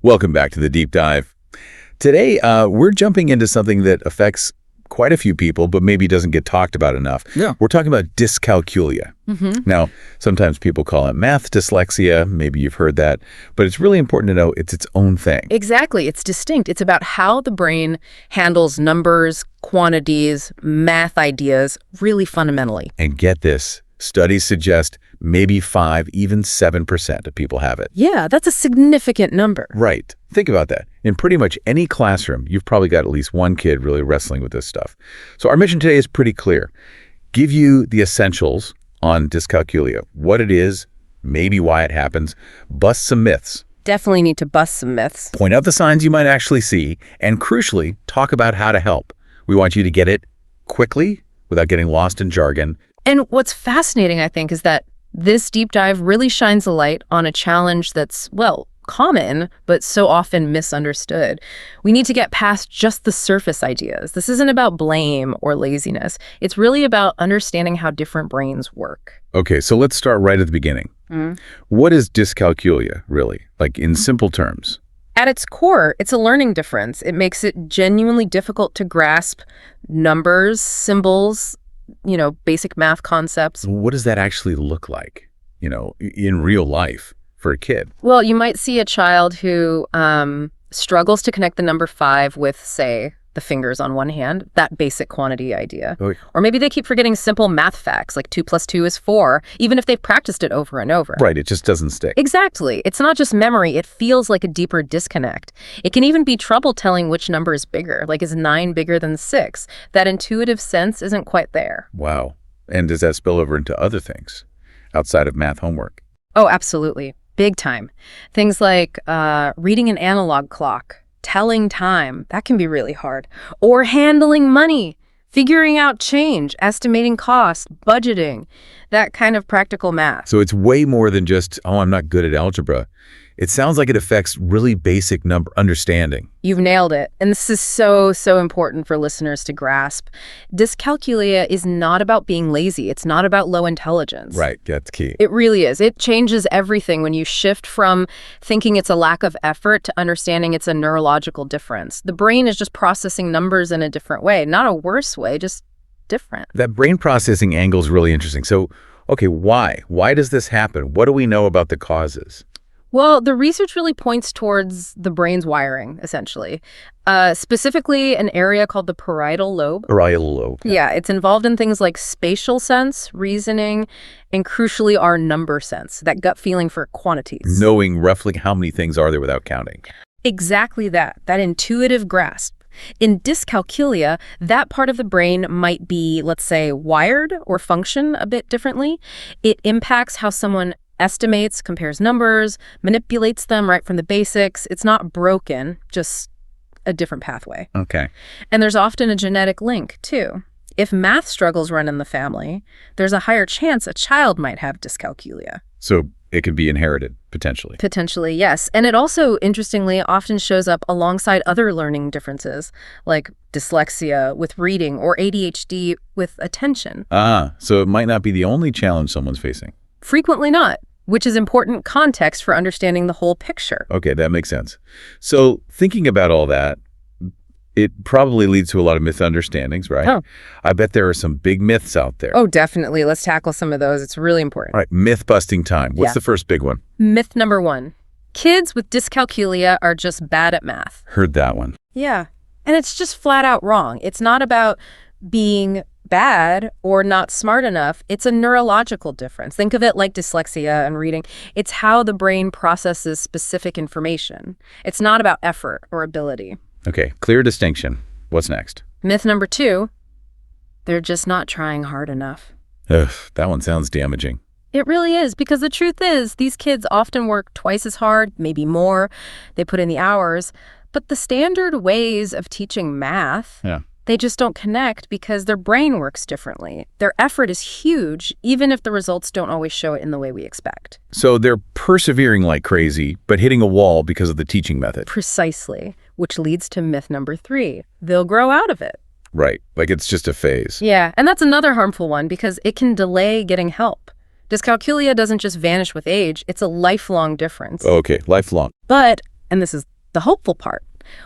Welcome back to the Deep Dive. Today, we're jumping into something that affects quite a few people, but maybe doesn't get talked about enough. Yeah. We're talking about dyscalculia. Now, sometimes people call it math dyslexia. Maybe you've heard that. But it's really important to know it's its own thing. Exactly. It's distinct. It's about how the brain handles numbers, quantities, math ideas really fundamentally. And get this, studies suggest maybe 5, even 7% of people have it. Yeah, that's a significant number. Right. Think about that. In pretty much any classroom, you've probably got at least one kid really wrestling with this stuff. So our mission today is pretty clear. Give you the essentials on dyscalculia, what it is, maybe why it happens, bust some myths. Definitely need to bust some myths. Point out the signs you might actually see, and crucially, talk about how to help. We want you to get it quickly without getting lost in jargon. And what's fascinating, I think, is that this deep dive really shines a light on a challenge that's, well, common, but so often misunderstood. We need to get past just the surface ideas. This isn't about blame or laziness. It's really about understanding how different brains work. Okay, so let's start right at the beginning. What is dyscalculia, really? Like in simple terms? At its core, it's a learning difference. It makes it genuinely difficult to grasp numbers, symbols, basic math concepts. What does that actually look like, in real life for a kid? Well, you might see a child who struggles to connect the number 5 with, say, the fingers on one hand, that basic quantity idea. Or maybe they keep forgetting simple math facts, like 2 + 2 is 4, even if they've practiced it over and over. Right, it just doesn't stick. Exactly. It's not just memory. It feels like a deeper disconnect. It can even be trouble telling which number is bigger, like is 9 bigger than 6? That intuitive sense isn't quite there. Wow. And does that spill over into other things outside of math homework? Oh, absolutely. Big time. Things like reading an analog clock, telling time, that can be really hard. Or handling money, figuring out change, estimating cost, budgeting, that kind of practical math. So it's way more than just, I'm not good at algebra. It sounds like it affects really basic number understanding. You've nailed it. And this is so important for listeners to grasp. Dyscalculia is not about being lazy. It's not about low intelligence. Right, that's key. It really is. It changes everything when you shift from thinking it's a lack of effort to understanding it's a neurological difference. The brain is just processing numbers in a different way, not a worse way, just different. That brain processing angle is really interesting. So, okay, why? Why does this happen? What do we know about the causes? Well, the research really points towards the brain's wiring, essentially. Specifically, an area called the parietal lobe. Parietal lobe. Yeah, it's involved in things like spatial sense, reasoning, and crucially our number sense, that gut feeling for quantities. Knowing roughly how many things are there without counting. Exactly that intuitive grasp. In dyscalculia, that part of the brain might be, let's say, wired or function a bit differently. It impacts how someone estimates, compares numbers, manipulates them right from the basics. It's not broken, just a different pathway. Okay. And there's often a genetic link, too. If math struggles run in the family, there's a higher chance a child might have dyscalculia. So it could be inherited, potentially. Potentially, yes. And it also, interestingly, often shows up alongside other learning differences, like dyslexia with reading or ADHD with attention. So it might not be the only challenge someone's facing. Frequently not, which is important context for understanding the whole picture. Okay, that makes sense. So thinking about all that, it probably leads to a lot of misunderstandings, right? Oh. I bet there are some big myths out there. Oh, definitely. Let's tackle some of those. It's really important. All right, myth-busting time. What's the first big one? Myth number 1. Kids with dyscalculia are just bad at math. Heard that one. Yeah, and it's just flat out wrong. It's not about being bad or not smart enough. It's a neurological difference. Think of it like dyslexia and reading. It's how the brain processes specific information. It's not about effort or ability. Okay, clear distinction. What's next? Myth number 2, they're just not trying hard enough. Ugh, that one sounds damaging. It really is, because the truth is these kids often work twice as hard, maybe more. They put in the hours. But the standard ways of teaching math, they just don't connect because their brain works differently. Their effort is huge, even if the results don't always show it in the way we expect. So they're persevering like crazy, but hitting a wall because of the teaching method. Precisely, which leads to myth number 3. They'll grow out of it. Right, like it's just a phase. Yeah, and that's another harmful one because it can delay getting help. Dyscalculia doesn't just vanish with age, it's a lifelong difference. Okay, lifelong. But, and this is the hopeful part.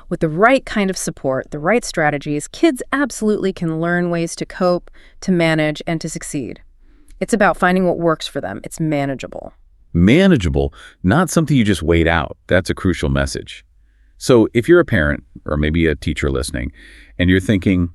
With the right kind of support, the right strategies, kids absolutely can learn ways to cope, to manage, and to succeed. It's about finding what works for them. It's manageable. Manageable, not something you just wait out. That's a crucial message. So if you're a parent or maybe a teacher listening and you're thinking,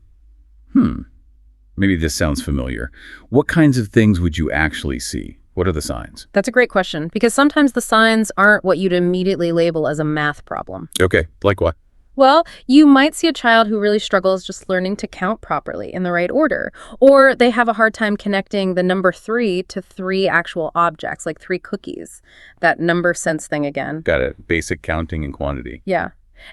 maybe this sounds familiar, what kinds of things would you actually see? What are the signs? That's a great question, because sometimes the signs aren't what you'd immediately label as a math problem. Okay, like what? Well, you might see a child who really struggles just learning to count properly in the right order, or they have a hard time connecting the number 3 to 3 actual objects, like 3 cookies. That number sense thing again. Got it. Basic counting and quantity. Yeah.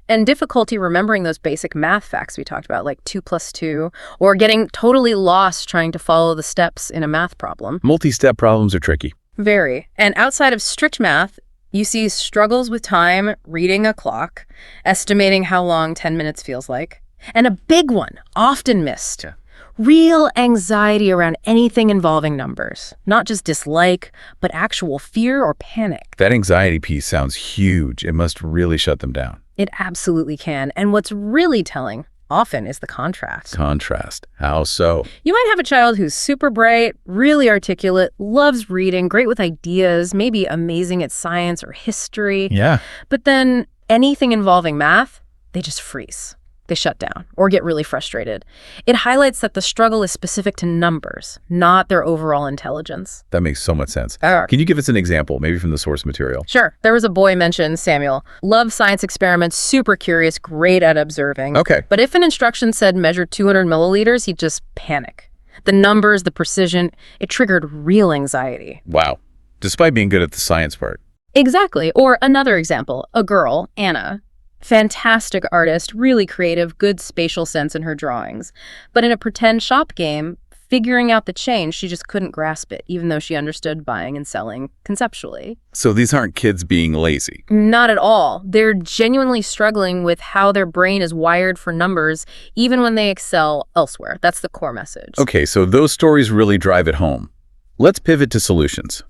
And difficulty remembering those basic math facts we talked about, like 2 plus 2, or getting totally lost trying to follow the steps in a math problem. Multi-step problems are tricky. Very. And outside of strict math, you see struggles with time, reading a clock, estimating how long 10 minutes feels like, and a big one, often missed. Yeah. Real anxiety around anything involving numbers. Not just dislike, but actual fear or panic. That anxiety piece sounds huge. It must really shut them down. It absolutely can. And what's really telling often is the contrast. Contrast. How so? You might have a child who's super bright, really articulate, loves reading, great with ideas, maybe amazing at science or history. Yeah. But then anything involving math, they just freeze. They shut down or get really frustrated. It highlights that the struggle is specific to numbers, not their overall intelligence. That makes so much sense. Can Can you give us an example, maybe from the source material? Sure. There was a boy mentioned, Samuel. Loves science experiments, super curious, great at observing. Okay. But if an instruction said measure 200 milliliters, he'd just panic. The numbers, the precision, it triggered real anxiety. Wow. Despite being good at the science part. Exactly. Or another example, a girl, Anna. Fantastic artist, really creative, good spatial sense in her drawings. But in a pretend shop game, figuring out the change, she just couldn't grasp it, even though she understood buying and selling conceptually. So these aren't kids being lazy. Not at all. They're genuinely struggling with how their brain is wired for numbers, even when they excel elsewhere. That's the core message. Okay, so those stories really drive it home. Let's pivot to solutions.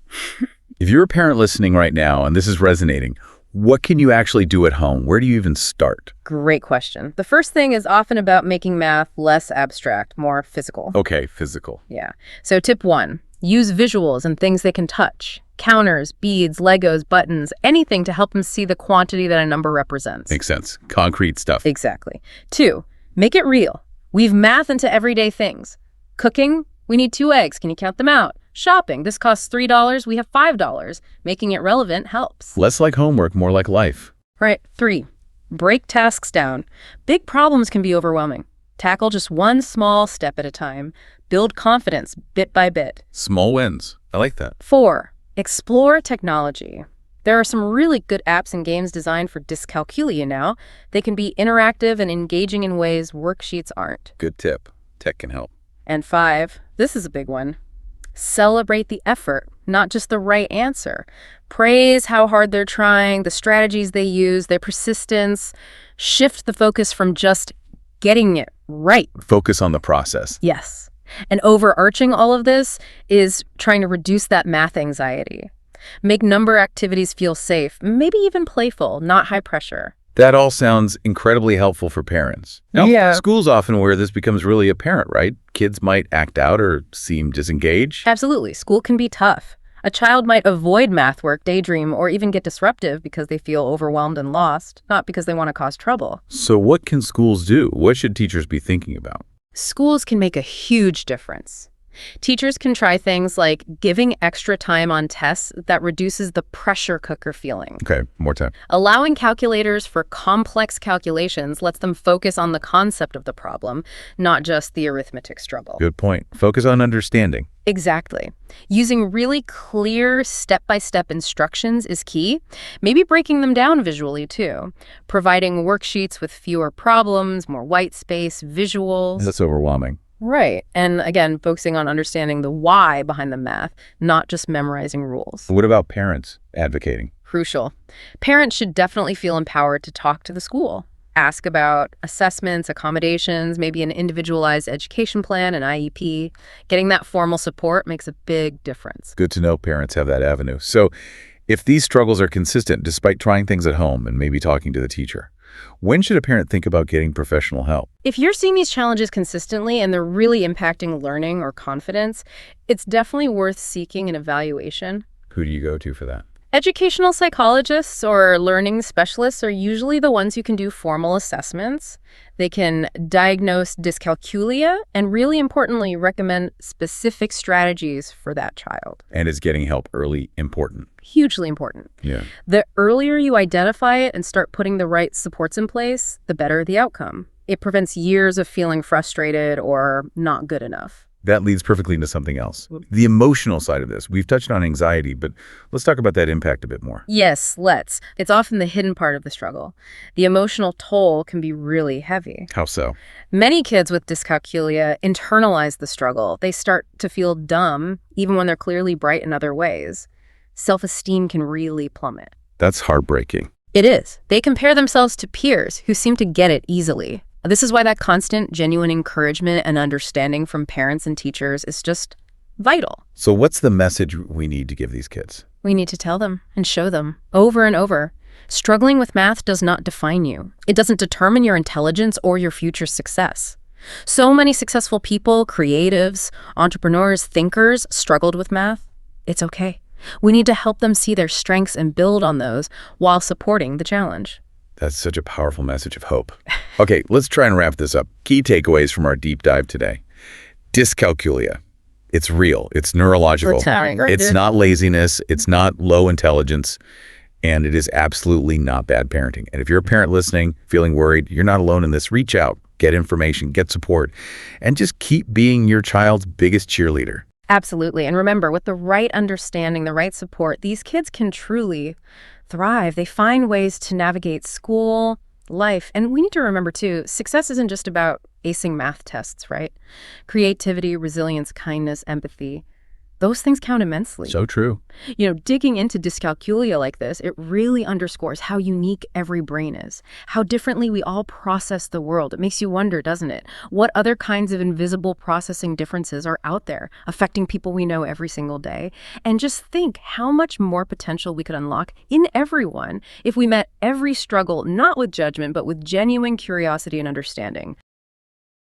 If you're a parent listening right now and this is resonating, what can you actually do at home? Where do you even start? Great question. The first thing is often about making math less abstract, more physical. Okay, physical. Yeah. So tip 1, use visuals and things they can touch. Counters, beads, Legos, buttons, anything to help them see the quantity that a number represents. Makes sense. Concrete stuff. Exactly. 2, make it real. Weave math into everyday things. Cooking, we need 2 eggs. Can you count them out? Shopping, this costs $3, we have $5. Making it relevant helps. Less like homework, more like life. Right. 3, break tasks down. Big problems can be overwhelming. Tackle just one small step at a time. Build confidence bit by bit. Small wins. I like that. 4, explore technology. There are some really good apps and games designed for Dyscalculia now. They can be interactive and engaging in ways worksheets aren't. Good tip. Tech can help. And 5, this is a big one. Celebrate the effort, not just the right answer. Praise how hard they're trying, the strategies they use, their persistence. Shift the focus from just getting it right. Focus on the process. Yes. And overarching all of this is trying to reduce that math anxiety. Make number activities feel safe, maybe even playful, not high pressure. That all sounds incredibly helpful for parents. Now, Yeah. Schools often where this becomes really apparent, right? Kids might act out or seem disengaged. Absolutely. School can be tough. A child might avoid math work, daydream, or even get disruptive because they feel overwhelmed and lost, not because they want to cause trouble. So what can schools do? What should teachers be thinking about? Schools can make a huge difference. Teachers can try things like giving extra time on tests that reduces the pressure cooker feeling. Okay, more time. Allowing calculators for complex calculations lets them focus on the concept of the problem, not just the arithmetic struggle. Good point. Focus on understanding. Exactly. Using really clear step-by-step instructions is key. Maybe breaking them down visually, too. Providing worksheets with fewer problems, more white space, visuals. That's overwhelming. Right. And again, focusing on understanding the why behind the math, not just memorizing rules. What about parents advocating? Crucial. Parents should definitely feel empowered to talk to the school. Ask about assessments, accommodations, maybe an individualized education plan, an IEP. Getting that formal support makes a big difference. Good to know parents have that avenue. So If these struggles are consistent despite trying things at home and maybe talking to the teacher, when should a parent think about getting professional help? If you're seeing these challenges consistently and they're really impacting learning or confidence, it's definitely worth seeking an evaluation. Who do you go to for that? Educational psychologists or learning specialists are usually the ones who can do formal assessments. They can diagnose dyscalculia and, really importantly, recommend specific strategies for that child. And is getting help early important? Hugely important. Yeah. The earlier you identify it and start putting the right supports in place, the better the outcome. It prevents years of feeling frustrated or not good enough. That leads perfectly into something else. The emotional side of this. We've touched on anxiety, but let's talk about that impact a bit more. Yes, let's. It's often the hidden part of the struggle. The emotional toll can be really heavy. How so? Many kids with dyscalculia internalize the struggle. They start to feel dumb, even when they're clearly bright in other ways. Self-esteem can really plummet. That's heartbreaking. It is. They compare themselves to peers who seem to get it easily. This is why that constant, genuine encouragement and understanding from parents and teachers is just vital. So what's the message we need to give these kids? We need to tell them and show them over and over. Struggling with math does not define you. It doesn't determine your intelligence or your future success. So many successful people, creatives, entrepreneurs, thinkers struggled with math. It's okay. We need to help them see their strengths and build on those while supporting the challenge. That's such a powerful message of hope. Okay, let's try and wrap this up. Key takeaways from our deep dive today. Dyscalculia. It's real. It's neurological. It's not laziness. It's not low intelligence. And it is absolutely not bad parenting. And if you're a parent listening, feeling worried, you're not alone in this. Reach out, get information, get support, and just keep being your child's biggest cheerleader. Absolutely. And remember, with the right understanding, the right support, these kids can truly thrive. They find ways to navigate school, life. And we need to remember, too, success isn't just about acing math tests, right? Creativity, resilience, kindness, empathy. Those things count immensely. So true. Digging into dyscalculia like this, it really underscores how unique every brain is, how differently we all process the world. It makes you wonder, doesn't it? What other kinds of invisible processing differences are out there affecting people we know every single day? And just think how much more potential we could unlock in everyone if we met every struggle, not with judgment, but with genuine curiosity and understanding.